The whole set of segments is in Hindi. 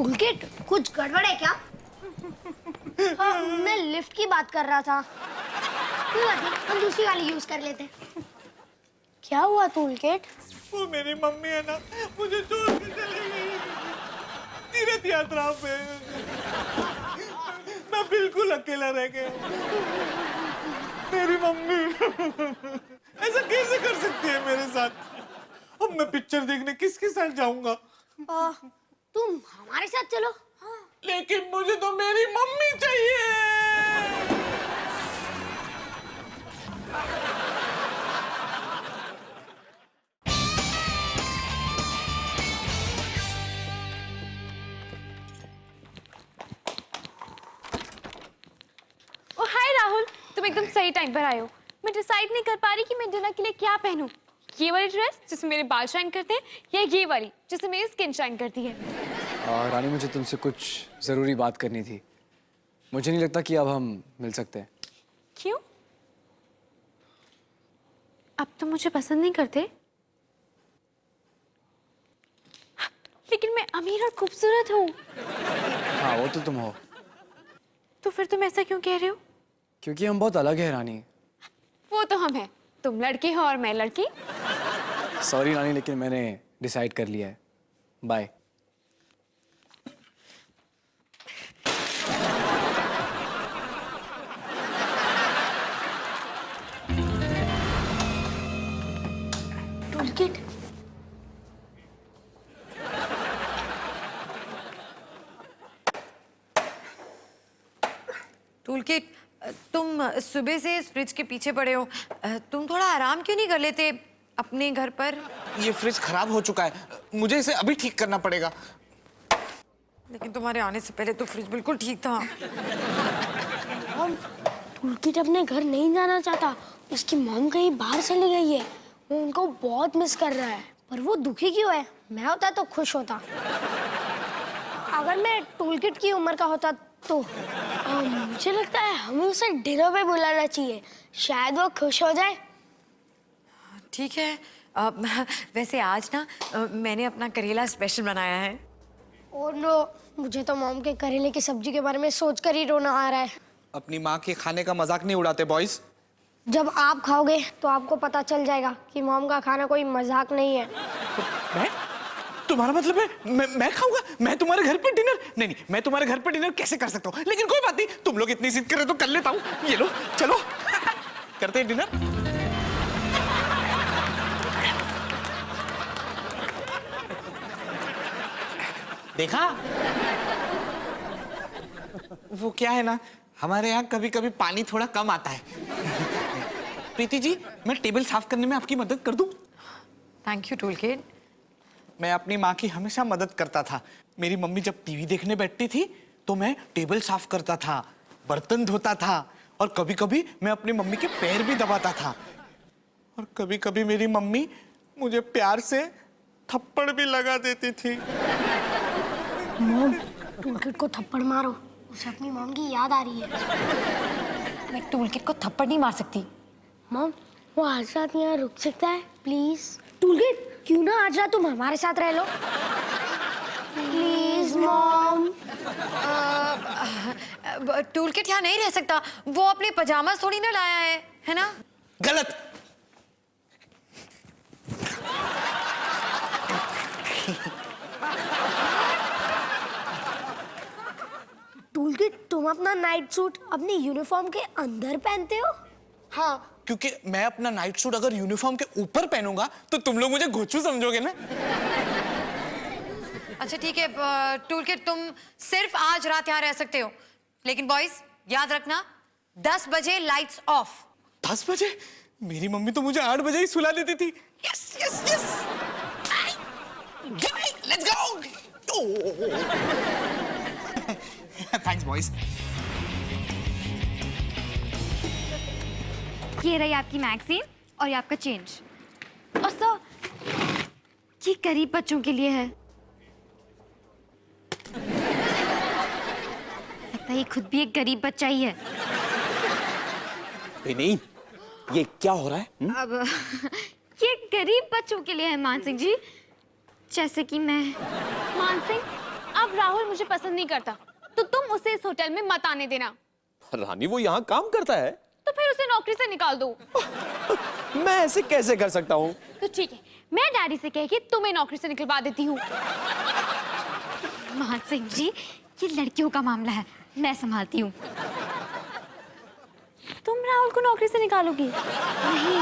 टूलकिट, कुछ गड़बड़ है क्या? मैं लिफ्ट की बात कर रहा था। कोई बात नहीं, हम दूसरी वाली यूज कर लेते। क्या हुआ टूलकिट? वो मेरी मम्मी है ना, मुझे छोड़ के चली गई तीर्थ यात्रा पे। मैं बिल्कुल अकेला रह गया। मेरी मम्मी ऐसा कैसे कर सकती है मेरे साथ? अब मैं पिक्चर देखने किसके साथ जाऊंगा? तुम हमारे साथ चलो। हाँ। लेकिन मुझे तो मेरी मम्मी चाहिए। ओ हाय राहुल, तुम एकदम सही टाइम पर आए हो। मैं डिसाइड नहीं कर पा रही कि मैं डिनर के लिए क्या पहनूं। ये वाली ड्रेस जिसमें मेरे बाल शाइन करते हैं या ये वाली जिसमें मेरी स्किन शाइन करती है? रानी, मुझे तुमसे कुछ ज़रूरी बात करनी थी। मुझे नहीं लगता कि अब हम मिल सकते हैं। क्यों? अब तुम मुझे पसंद नहीं करते? लेकिन मैं अमीर और खूबसूरत हूँ। हाँ, वो तो तुम हो। तो फिर तुम ऐसा क्यों कह रहे हो? क्योंकि हम बहुत अलग हैं रानी। वो तो हम हैं। तुम लड़के हो और मैं लड़की। सॉरी रानी, लेकिन मैंने डिसाइड कर लिया है। बाय। टूलकिट, टूलकिट, तुम सुबह से इस फ्रिज के पीछे पड़े हो। तुम थोड़ा आराम क्यों नहीं कर लेते अपने घर पर? ये फ्रिज खराब हो चुका है, मुझे इसे अभी ठीक करना पड़ेगा। लेकिन तुम्हारे आने से पहले तो फ्रिज बिल्कुल ठीक था। हम टूलकिट अपने घर नहीं जाना चाहता। उसकी मॉम कहीं बाहर चली गई है। वो उनको बहुत मिस कर रहा है। पर वो दुखी क्यों है? मैं होता तो खुश होता। अगर मैं टूलकिट की उम्र का होता तो मुझे लगता है हमें उसे डिनर पे बुलाना चाहिए। शायद वो खुश हो जाए। ठीक है। वैसे आज ना मैंने अपना करेला स्पेशल बनाया है। और नो, मुझे तो मॉम के करेले की सब्जी के बारे में सोचकर ही रोना आ रहा है। अपनी माँ के खाने का मजाक नहीं उड़ाते बॉयज। जब आप खाओगे तो आपको पता चल जाएगा कि मॉम का खाना कोई मजाक नहीं है। मैं? तुम्हारा मतलब है मैं खाऊंगा? मैं तुम्हारे घर पर डिनर? नहीं नहीं, मैं तुम्हारे घर पर डिनर कैसे कर सकता हूँ? लेकिन कोई बात नहीं, तुम लोग इतनी जिद कर रहे तो कर लेता हूँ। ये लो, चलो करते हैं डिनर। देखा? वो क्या है ना, हमारे यहाँ कभी कभी पानी थोड़ा कम आता है। प्रीति जी, मैं टेबल साफ करने में आपकी मदद कर दूं? Thank you toolkit. मैं अपनी माँ की हमेशा मदद करता था। मेरी मम्मी जब टीवी देखने बैठती थी तो मैं टेबल साफ करता था, बर्तन धोता था और कभी कभी मैं अपनी मम्मी के पैर भी दबाता था। और कभी कभी मेरी मम्मी मुझे प्यार से थप्पड़ भी लगा देती थी। मॉम, टूलकिट को थप्पड़ मारो, उसे अपनी मॉम की याद आ रही है। मैं टूलकिट को थप्पड़ नहीं मार सकती। मॉम, वो आज रात यहाँ रुक सकता है प्लीज? टूलकिट, क्यों ना आज रात तुम हमारे साथ रह लो प्लीज मॉम। टूलकिट यहाँ नहीं रह सकता। वो अपने पजामास थोड़ी ना लाया है ना? गलत। टूलकिट, तुम अपना नाइट सूट अपनी यूनिफॉर्म के अंदर पहनते हो? हाँ, क्योंकि मैं अपना नाइट सूट अगर यूनिफॉर्म के ऊपर पहनूंगा तो तुम लोग मुझे घोचू समझोगे ना। अच्छा ठीक है टूलकिट, तुम सिर्फ आज रात यहाँ रह सकते हो। लेकिन बॉयज याद रखना, 10 बजे लाइट्स ऑफ। 10 बजे? मेरी मम्मी तो मुझे 8 बजे ही सुला देती थी। Yes yes yes, let's go. Thanks boys. ये रही आपकी मैगजीन और ये आपका चेंज। और सर, ये गरीब बच्चों के लिए है। लगता है ये खुद भी एक गरीब बच्चा ही है। नहीं, ये क्या हो रहा है? अब ये गरीब बच्चों के लिए है मान सिंह जी, जैसे कि मैं। मान सिंह, अब अब राहुल मुझे पसंद नहीं करता तो तुम उसे इस होटल में मत आने देना। रानी वो यहाँ काम करता है। तो फिर उसे नौकरी से निकाल दो। मैं ऐसे कैसे कर सकता हूँ? तो ठीक है, मैं डैडी से कह के तुम्हें नौकरी से निकलवा देती हूँ। मान सिंह जी, ये लड़कियों का मामला है, मैं संभालती हूँ। तुम राहुल को नौकरी से निकालोगी? नहीं,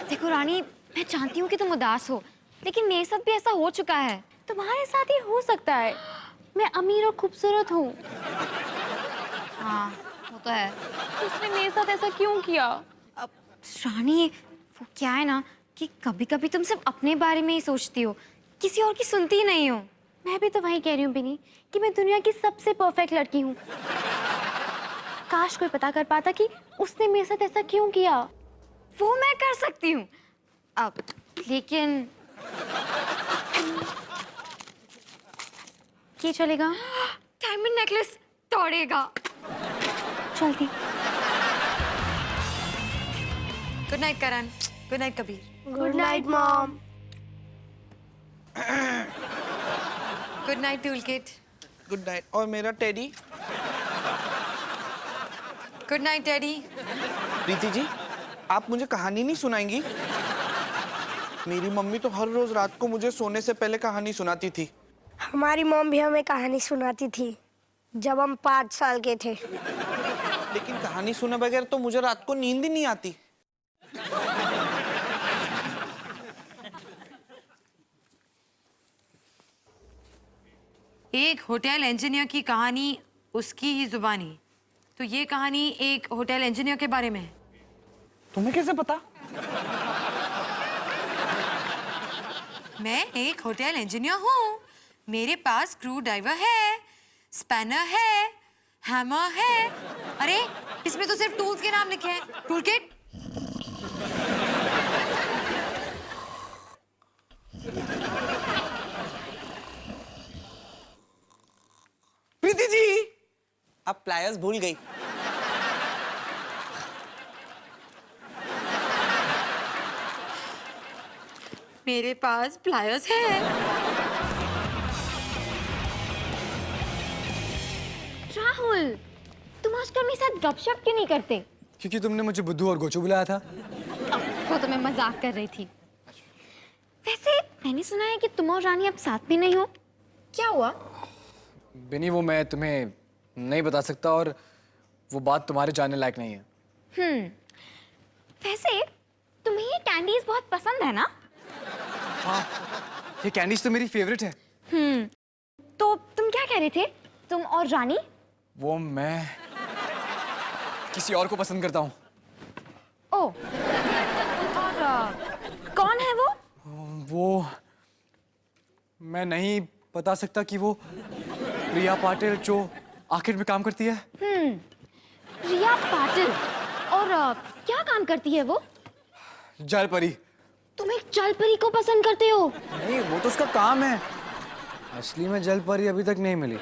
देखो रानी, मैं जानती हूँ कि तुम उदास हो, लेकिन मेरे साथ भी ऐसा हो चुका है। तुम्हारे साथ ये हो सकता है। मैं अमीर और खूबसूरत हूँ। हाँ, वो तो है। उसने मेरे साथ ऐसा क्यों किया? अब रानी, वो क्या है ना कि कभी-कभी तुम सिर्फ अपने बारे में ही सोचती हो, किसी और की सुनती ही नहीं हो। मैं भी तो वही कह रही हूँ बिनी कि मैं दुनिया की सबसे परफेक्ट लड़की हूँ। काश कोई पता कर पाता कि उसने मेरे साथ ऐसा क्यों किया। वो मैं कर सकती हूँ अब, लेकिन ये चलेगा? डायमंड नेकलेस तोड़ेगा। चलती। Good night Karan, good night Kabir, good night mom. Good night tool kit, good night. और मेरा teddy? Good night daddy. Preeti ji, आप मुझे कहानी नहीं सुनाएंगी? मेरी मम्मी तो हर रोज रात को मुझे सोने से पहले कहानी सुनाती थी। हमारी मॉम भी हमें कहानी सुनाती थी जब हम 5 साल के थे। लेकिन कहानी सुने बगैर तो मुझे रात को नींद ही नहीं आती। एक होटल इंजीनियर की कहानी, उसकी ही जुबानी। तो ये कहानी एक होटल इंजीनियर के बारे में है। तुम्हें कैसे पता? मैं एक होटल इंजीनियर हूँ। मेरे पास स्क्रू ड्राइवर है, स्पैनर है, हैमर है। अरे इसमें तो सिर्फ टूल्स के नाम लिखे हैं। Tool kit. प्रीति जी, आप प्लायर्स भूल गई। मेरे पास प्लायर्स है। राहुल, तुम आजकल मेरे साथ गपशप क्यों नहीं करते? क्योंकि तुमने मुझे बुद्धू और गोचू बुलाया था। वो तो मैं मजाक कर रही थी। वैसे मैंने सुना है कि तुम और रानी अब साथ में नहीं हो, क्या हुआ? बिनी, वो मैं तुम्हें नहीं बता सकता और वो बात तुम्हारे जानने लायक नहीं है। वैसे तुम्हें ये कैंडीज बहुत पसंद है ना? हाँ, ये कैंडीज तो मेरी फेवरेट है। तो तुम क्या कह रहे थे? तुम और रानी? वो मैं किसी और को पसंद करता हूँ। ओ, और कौन है वो? वो मैं नहीं बता सकता कि वो प्रिया पाटिल जो आखिर में काम करती है। प्रिया पाटिल। और क्या काम करती है वो? जल परी। तुम एक जल परी को पसंद करते हो? नहीं, वो तो उसका काम है। असली में जल परी अभी तक नहीं मिली।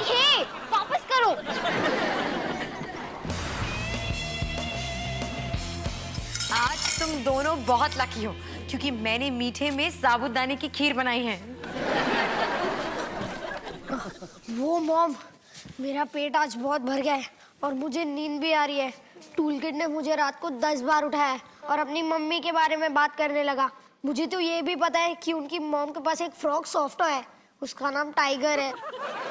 हे, वापस करो। आज तुम दोनों बहुत लकी हो क्योंकि मैंने मीठे में साबूदाने की खीर बनाई है। वो मॉम, मेरा पेट आज बहुत भर गया है और मुझे नींद भी आ रही है। टूल किट ने मुझे रात को 10 बार उठाया और अपनी मम्मी के बारे में बात करने लगा। मुझे तो ये भी पता है कि उनकी मॉम के पास एक फ्रॉग सॉफ्टवेयर है, उसका नाम टाइगर है।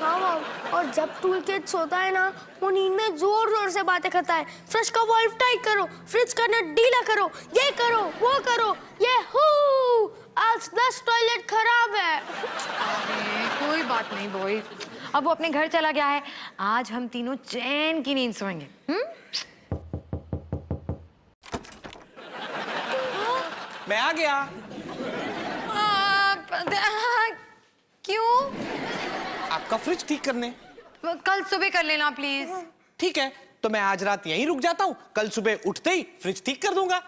हाँ मॉम, और जब टूल किट सोता है ना, वो नींद में जोर जोर से बातें करता है। फ्रिज का वाल्व टाइट करो, फ्रिज का नट ढीला करो, ये करो, वो करो, ये हू आज 10 टॉयलेट खराब है। अरे, कोई बात नहीं बॉयज, अब वो अपने घर चला गया है। आज हम तीनों चैन की नींद सोएंगे। मैं आ गया। क्यों? आपका फ्रिज ठीक करने। कल सुबह कर लेना प्लीज। ठीक है, तो मैं आज रात यहीं रुक जाता हूँ, कल सुबह उठते ही फ्रिज ठीक कर दूंगा।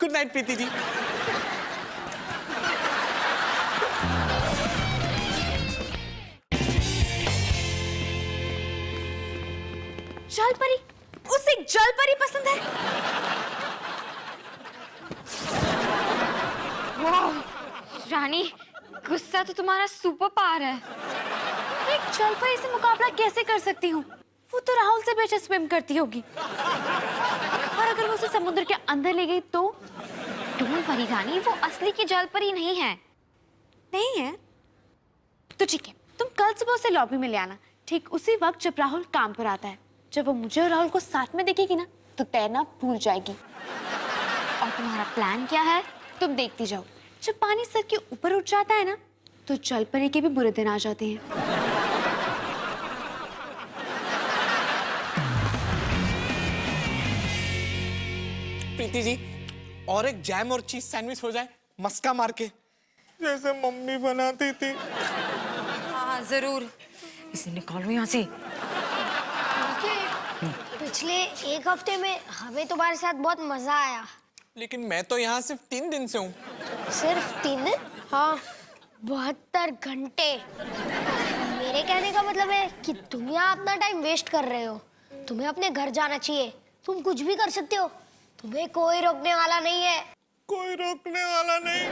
Good night Preeti ji. जल परी? उसे जल परी पसंद है? रानी, गुस्सा तो तुम्हारा सुपर पावर है। एक जल परी से मुकाबला कैसे कर सकती हूँ? वो तो राहुल से बेहतर स्विम करती होगी। और अगर वो उसे समुद्र के अंदर ले गई तो? डोंट वरी रानी, वो असली की जल परी नहीं है। नहीं है तो ठीक है, तुम कल सुबह उसे लॉबी में ले आना, ठीक उसी वक्त जब राहुल काम पर आता है। जब वो मुझे और राहुल को साथ में देखेगी ना तो तैरना भूल जाएगी। और तुम्हारा प्लान क्या है? तुम देखती जाओ, जब पानी सर के ऊपर उठ जाता है ना तो जल परी के भी बुरे दिन आ जाते हैं। प्रीति जी, और एक जैम और चीज सैंडविच हो जाए, मस्का मार के, जैसे मम्मी बनाती थी। हाँ जरूर। इसे निकालो यहाँ से। पिछले एक हफ्ते में हमें तुम्हारे साथ बहुत मजा आया। लेकिन मैं तो यहाँ सिर्फ 3 दिन से हूँ। सिर्फ 3 दिन? हाँ, 72 घंटे। मेरे कहने का मतलब है कि तुम यहाँ अपना टाइम वेस्ट कर रहे हो। तुम्हें अपने घर जाना चाहिए। तुम कुछ भी कर सकते हो, तुम्हें कोई रोकने वाला नहीं है। कोई रोकने वाला नहीं।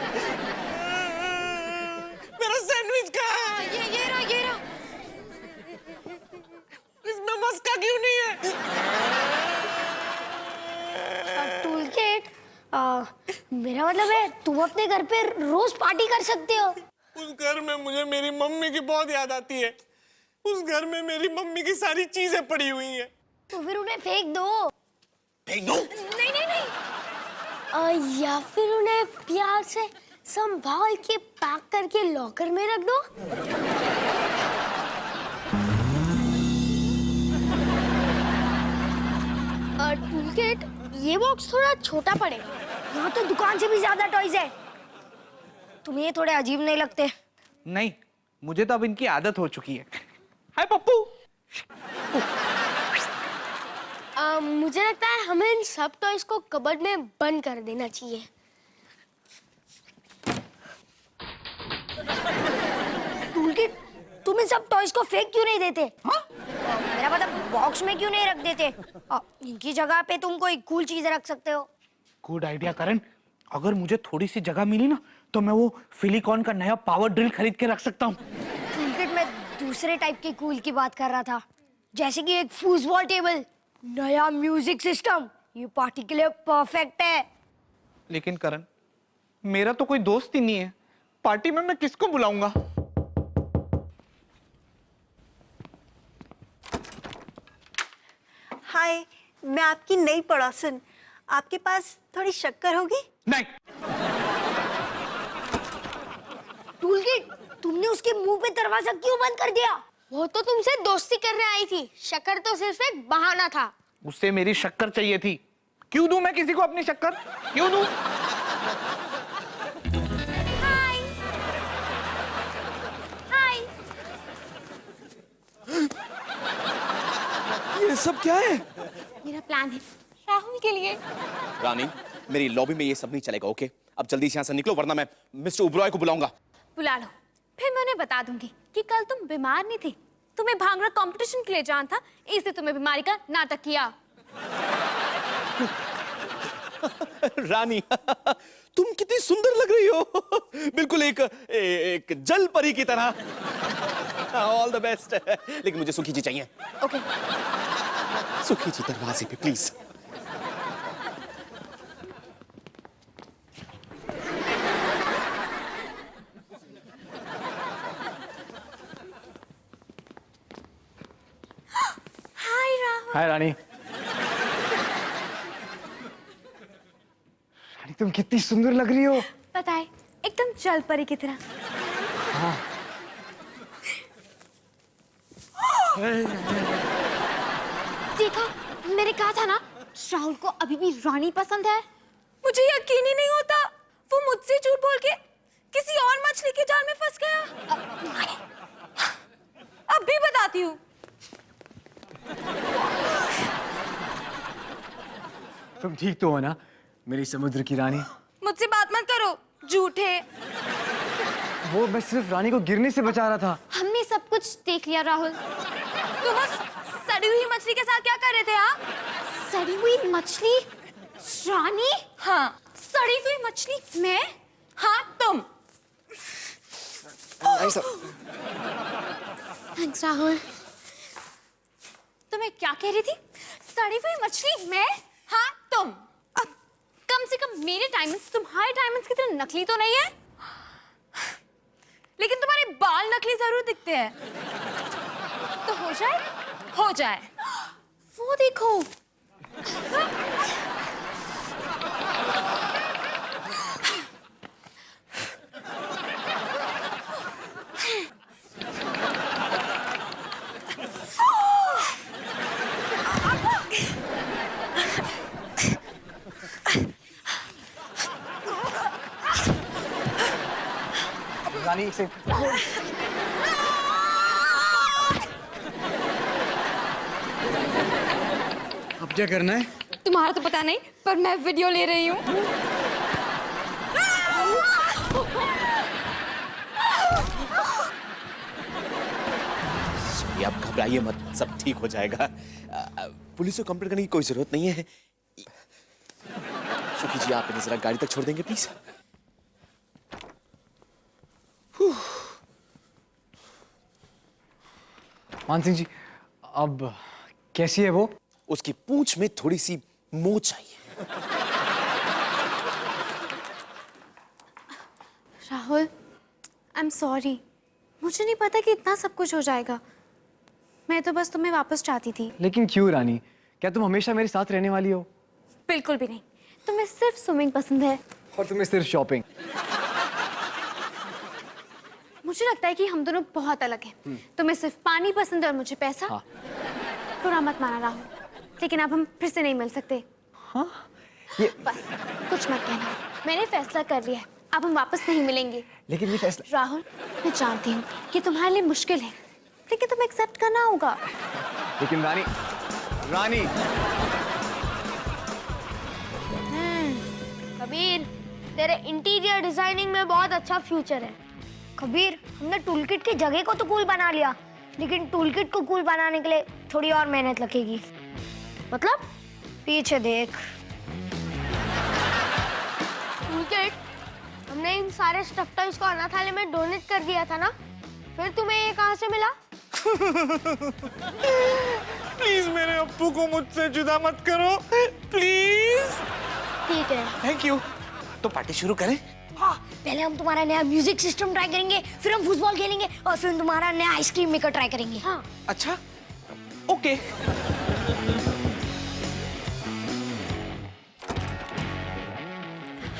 मेरा सैंडविच कहाँ है? ये रहा। इसमें मस्का क्यों नहीं है? टूल किट, मेरा मतलब है तुम अपने घर पे रोज पार्टी कर सकते हो। उस घर में मुझे मेरी मम्मी की बहुत याद आती है। उस घर में मेरी मम्मी की सारी चीजें पड़ी हुई हैं। तो फिर उन्हें फेंक दो। फेंक दो? नहीं। या फिर उन्हें प्यार से संभाल के पैक करके लॉकर में रख दो। टूलकिट, ये बॉक्स थोड़ा छोटा पड़ेगा। यहाँ तो दुकान से भी ज्यादा टॉयज है। तुम्हें ये थोड़े अजीब नहीं लगते? नहीं, मुझे तो अब इनकी आदत हो चुकी है। हाय पप्पू। मुझे लगता है हमें इन सब टॉयज को कबर्ड में बंद कर देना चाहिए। टूलकिट, तुम इन सब टॉयज को फेंक क्यों नहीं देते? हाँ? मेरा मतलब बॉक्स में क्यों नहीं रख देते? इनकी जगह पे तुम कोई कूल चीजें रख सकते हो। गुड आइडिया करण। अगर मुझे थोड़ी सी जगह मिली ना तो मैं वो फिलिकॉन का नया पावर ड्रिल खरीद के रख सकता हूँ। टूलकिट, मैं दूसरे टाइप के कूल की बात कर रहा था, जैसे कि एक फूसबॉल टेबल, नया म्यूजिक सिस्टम। ये पार्टी के लिए परफेक्ट है। लेकिन करण, मेरा तो कोई दोस्त ही नहीं है। पार्टी में मैं किसको बुलाऊंगा? हाय, मैं आपकी नई पड़ोसन। आपके पास थोड़ी शक्कर होगी? नहीं। टूलकिट, तुमने उसके मुंह पे दरवाजा क्यों बंद कर दिया? वो तो तुमसे दोस्ती करने आई थी। शक्कर तो सिर्फ एक बहाना था। उससे मेरी शक्कर चाहिए थी। क्यों दूं मैं किसी को अपनी शक्कर? क्यों दूं? ये सब क्या है? मेरा प्लान है राहुल के लिए। रानी, मेरी लॉबी में ये सब नहीं चलेगा, ओके? अब जल्दी से यहाँ से निकलो वरना मैं मिस्टर उबरॉय को बुलाऊंगा। बुला लो, फिर मैं उन्हें बता दूंगी कि कल तुम बीमार नहीं थी, तुम्हें भांगड़ा कंपटीशन के लिए जाना था, इसलिए तुम्हें बीमारी का नाटक किया। रानी, तुम कितनी सुंदर लग रही हो। बिल्कुल एक जल परी की तरह। All the best. लेकिन मुझे सुखी जी चाहिए। ओके। सुखी जी दरवाजे पे प्लीज। हाय राहुल। हाय रानी। रानी, तुम कितनी सुंदर लग रही हो। पता है, एकदम जल परी की तरह। हाँ। देखा, मैंने कहा था ना, राहुल को अभी भी रानी पसंद है। मुझे यकीन ही नहीं होता, वो मुझसे झूठ बोल के किसी और मछली के जाल में फंस गया। अब भी बताती हूँ। तुम ठीक तो हो ना मेरी समुद्र की रानी? मुझसे बात मत करो, झूठे। वो मैं सिर्फ रानी को गिरने से बचा रहा था। हमने सब कुछ देख लिया राहुल। तुम उस सड़ी हुई मछली के साथ क्या कर रहे थे? हाँ, सड़ी हुई मछली? रानी? हाँ, सड़ी हुई मछली। मैं? हाँ तुम। थैंक्स राहुल। तो मैं क्या कह रही थी? सड़ी हुई मछली मैं? हाँ तुम। अब कम से कम मेरे डायमंड्स तुम्हारे डायमंड्स की तरह नकली तो नहीं है, लेकिन तुम्हारे बाल नकली जरूर दिखते हैं। तो हो जाए, हो जाए। वो देखो। रानी से अब क्या करना है? तुम्हारा तो पता नहीं, पर मैं वीडियो ले रही हूँ। आप घबराइए मत, सब ठीक हो जाएगा। पुलिस को कंप्लेंट करने की कोई जरूरत नहीं है। सुखी जी, आप इन्हें जरा गाड़ी तक छोड़ देंगे प्लीज? मान सिंह जी, अब कैसी है वो? उसकी पूंछ में थोड़ी सी मोच आई है। Rahul, I am sorry. मुझे नहीं पता कि इतना सब कुछ हो जाएगा। मैं तो बस तुम्हें वापस चाहती थी। लेकिन क्यों रानी? क्या तुम हमेशा मेरे साथ रहने वाली हो? बिल्कुल भी नहीं। तुम्हें सिर्फ स्विमिंग पसंद है। और तुम्हें सिर्फ शॉपिंग? मुझे लगता है कि हम दोनों बहुत अलग हैं। तुम्हें सिर्फ पानी पसंद है और मुझे पैसा। हाँ। बुरा मत माना राहुल, लेकिन अब हम फिर से नहीं मिल सकते। हाँ? ये बस कुछ मत कहना, मैंने फैसला कर लिया है। अब हम वापस नहीं मिलेंगे। लेकिन ये फैसला। राहुल, मैं जानती हूँ कि तुम्हारे लिए मुश्किल है, लेकिन तुम्हें एक्सेप्ट करना होगा। लेकिन रानी, रानी। कबीर, तेरे इंटीरियर डिजाइनिंग में बहुत अच्छा फ्यूचर है। कबीर, हमने टूलकिट की जगह को तो कूल बना लिया, लेकिन टूलकिट को कूल बनाने के लिए थोड़ी और मेहनत लगेगी। मतलब पीछे देख। टूलकिट, हमने इन सारे स्टफ टॉयज को अनाथालय में डोनेट कर दिया था ना, फिर तुम्हें ये कहाँ से मिला? प्लीज मेरे अप्पू को मुझसे जुदा मत करो, प्लीज। ठीक है। Thank you. तो पार्टी शुरू करें? हाँ, पहले हम तुम्हारा नया म्यूजिक सिस्टम ट्राई करेंगे, फिर हम फुटबॉल खेलेंगे और फिर हम तुम्हारा नया आइसक्रीम मेकर ट्राई करेंगे। हाँ। अच्छा, ओके।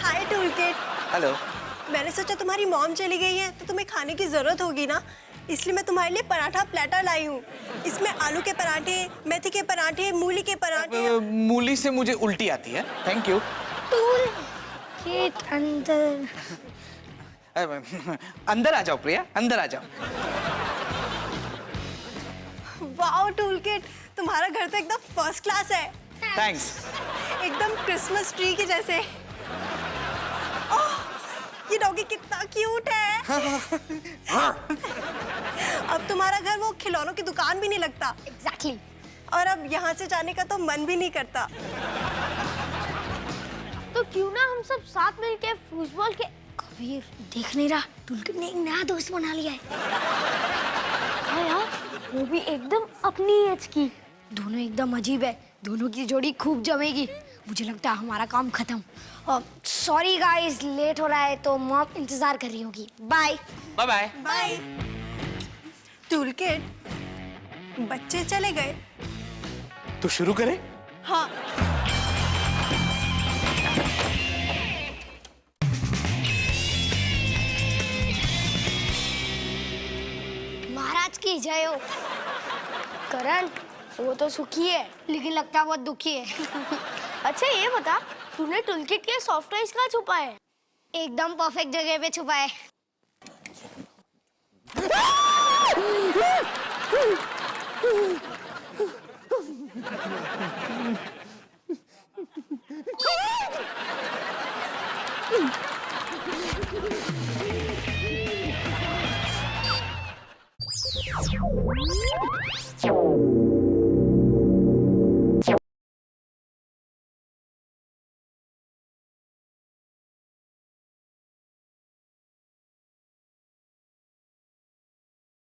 हाय टूलकिट। हेलो। मैंने सोचा तुम्हारी मॉम चली गई है तो तुम्हें खाने की जरूरत होगी ना, इसलिए मैं तुम्हारे लिए पराठा प्लेटर लाई हूँ। इसमें आलू के पराठे, मेथी के पराठे, मूली के पराठे। मूली से मुझे उल्टी आती है। Thank you. टूलकिट अंदर। अंदर आ जाओ प्रिया, अंदर आ जाओ। वाओ टूलकिट, तुम्हारा घर तो एकदम फर्स्ट क्लास है। थैंक्स। एकदम क्रिसमस ट्री के जैसे। ओह, ये डॉगी कितना क्यूट है। अब तुम्हारा घर वो खिलौनों की दुकान भी नहीं लगता। एग्जैक्टली। और अब यहाँ से जाने का तो मन भी नहीं करता। तो क्यों ना हम सब साथ मिलके फुटबॉल के। कबीर, देख नहीं रहा, टूलकिट ने एक नया दोस्त बना लिया है। हाँ यार, वो भी एकदम अपनी एज की। दोनों एकदम अजीब है, दोनों की जोड़ी खूब जमेगी। मुझे लगता है हमारा काम खत्म। सॉरी गाइस, लेट हो रहा है तो मॉम इंतजार कर रही होगी। Bye bye bye. Bye. Toolkit, बच्चे चले गए। तो शुरू करें? हाँ। महाराज की जय हो। करण, वो तो सुखी है, लेकिन लगता है बहुत दुखी है। अच्छा ये बता, तूने टूलकिट के सॉफ्ट टॉयज कहाँ छुपा है? एकदम परफेक्ट जगह पे छुपा है।